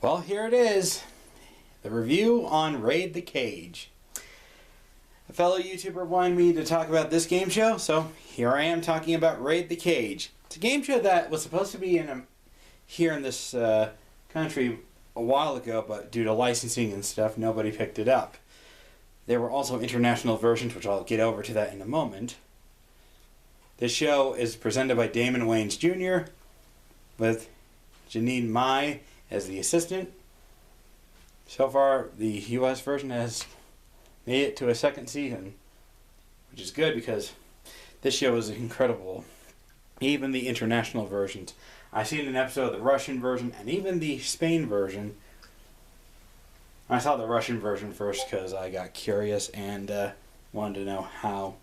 Well, here it is. The review on Raid the Cage. A fellow YouTuber wanted me to talk about this game show, so here I am talking about Raid the Cage. It's a game show that was supposed to be here in this country a while ago, but due to licensing and stuff, nobody picked it up. There were also international versions, which I'll get over to that in a moment. This show is presented by Damon Wayans Jr., with Jeanine Mai as the assistant. So far, the US version has made it to a second season, which is good because this show is incredible. Even the international versions. I've seen an episode of the Russian version and even the Spain version. I saw the Russian version first because I got curious and wanted to know how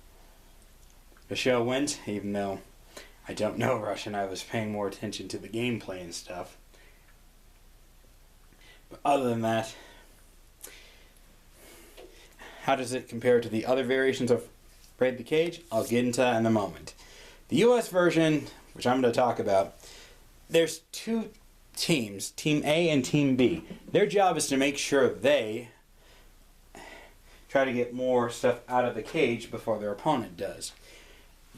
the show went, even though I don't know Russian. I was paying more attention to the gameplay and stuff. But other than that, how does it compare to the other variations of Raid the Cage? I'll get into that in a moment. The US version, which I'm going to talk about, there's two teams, Team A and Team B. Their job is to make sure they try to get more stuff out of the cage before their opponent does.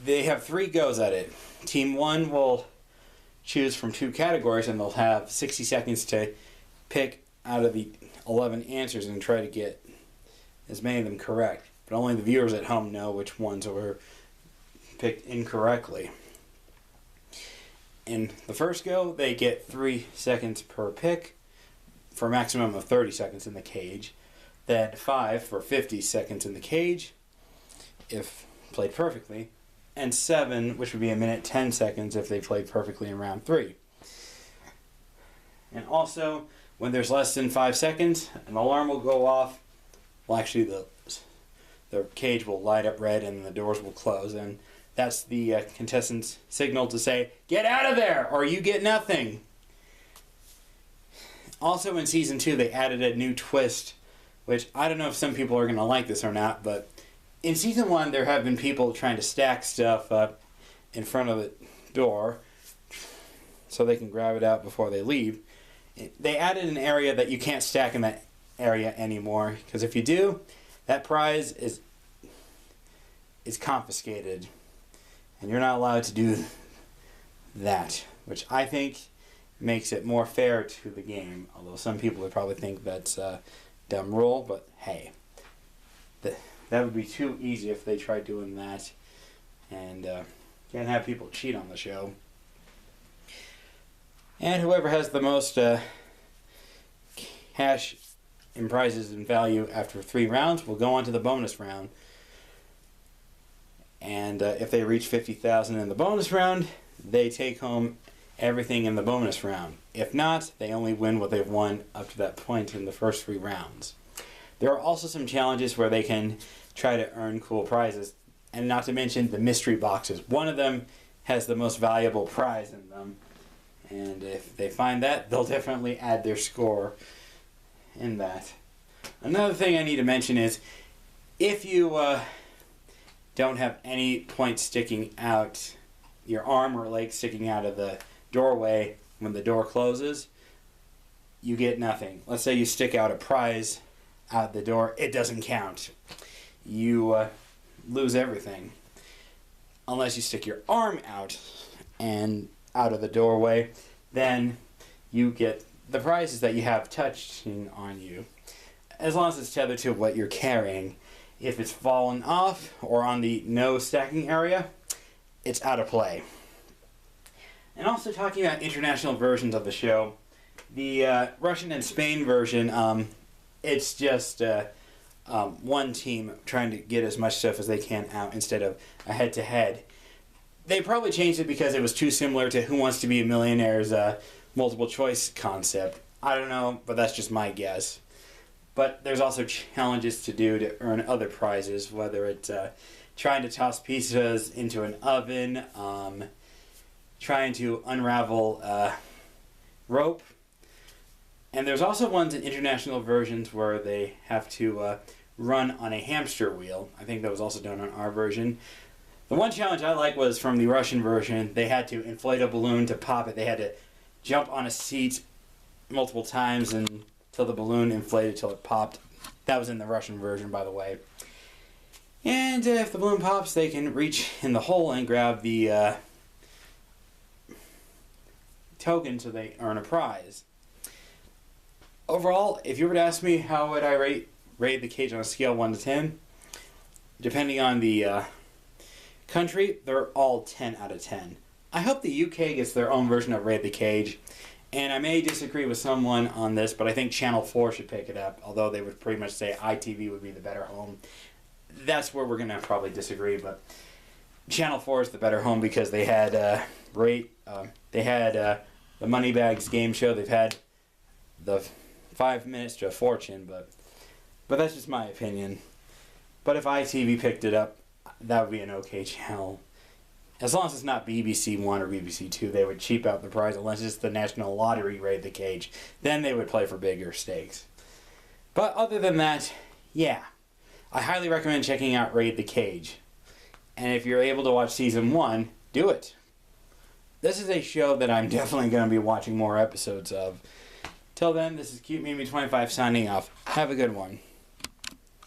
They have 3 goes at it. Team 1 will choose from 2 categories, and they'll have 60 seconds to pick out of the 11 answers and try to get as many of them correct. But only the viewers at home know which ones were picked incorrectly. In the first go, they get 3 seconds per pick for a maximum of 30 seconds in the cage. Then 5 for 50 seconds in the cage, if played perfectly. And 7, which would be a minute 10 seconds if they played perfectly in round 3. And also, when there's less than 5 seconds, an alarm will go off. Well, actually, the cage will light up red and the doors will close. And that's the contestant's signal to say, "Get out of there, or you get nothing." Also in Season 2, they added a new twist, which I don't know if some people are going to like this or not, but in Season 1, there have been people trying to stack stuff up in front of the door so they can grab it out before they leave. They added an area that you can't stack in that area anymore, because if you do, that prize is confiscated, and you're not allowed to do that, which I think makes it more fair to the game, although some people would probably think that's a dumb rule, but hey, that would be too easy if they tried doing that, and can't have people cheat on the show. And whoever has the most cash in prizes and value after 3 rounds will go on to the bonus round. And if they reach 50,000 in the bonus round, they take home everything in the bonus round. If not, they only win what they've won up to that point in the first 3 rounds. There are also some challenges where they can try to earn cool prizes, and not to mention the mystery boxes. One of them has the most valuable prize in them, and if they find that, they'll definitely add their score in that. Another thing I need to mention is, if you don't have any points sticking out, your arm or leg sticking out of the doorway when the door closes, you get nothing. Let's say you stick out a prize out the door, it doesn't count. You lose everything. Unless you stick your arm out and out of the doorway, then you get the prizes that you have touching on you, as long as it's tethered to what you're carrying. If it's fallen off or on the no stacking area, it's out of play. And also, talking about international versions of the show, the Russian and Spain version, it's just one team trying to get as much stuff as they can out instead of a head-to-head. They probably changed it because it was too similar to Who Wants to Be a Millionaire's multiple choice concept. I don't know, but that's just my guess. But there's also challenges to do to earn other prizes, whether it's trying to toss pizzas into an oven, trying to unravel rope. And there's also ones in international versions where they have to run on a hamster wheel. I think that was also done on our version. The one challenge I like was from the Russian version. They had to inflate a balloon to pop it. They had to jump on a seat multiple times until the balloon inflated till it popped. That was in the Russian version, by the way. And if the balloon pops, they can reach in the hole and grab the token so they earn a prize. Overall, if you were to ask me how would I rate Raid the Cage on a scale 1 to 10, depending on the country, they're all 10 out of 10. I hope the UK gets their own version of Raid the Cage, and I may disagree with someone on this, but I think Channel 4 should pick it up, although they would pretty much say ITV would be the better home. That's where we're going to probably disagree, but Channel 4 is the better home because they had the Moneybags game show, they've had the 5 Minutes to a Fortune, but that's just my opinion. But if ITV picked it up, that would be an okay channel. As long as it's not BBC One or BBC Two, they would cheap out the prize unless it's the National Lottery Raid the Cage. Then they would play for bigger stakes. But other than that, yeah. I highly recommend checking out Raid the Cage. And if you're able to watch Season 1, do it. This is a show that I'm definitely going to be watching more episodes of. Till then, this is Cute Mimi 25 signing off. Have a good one.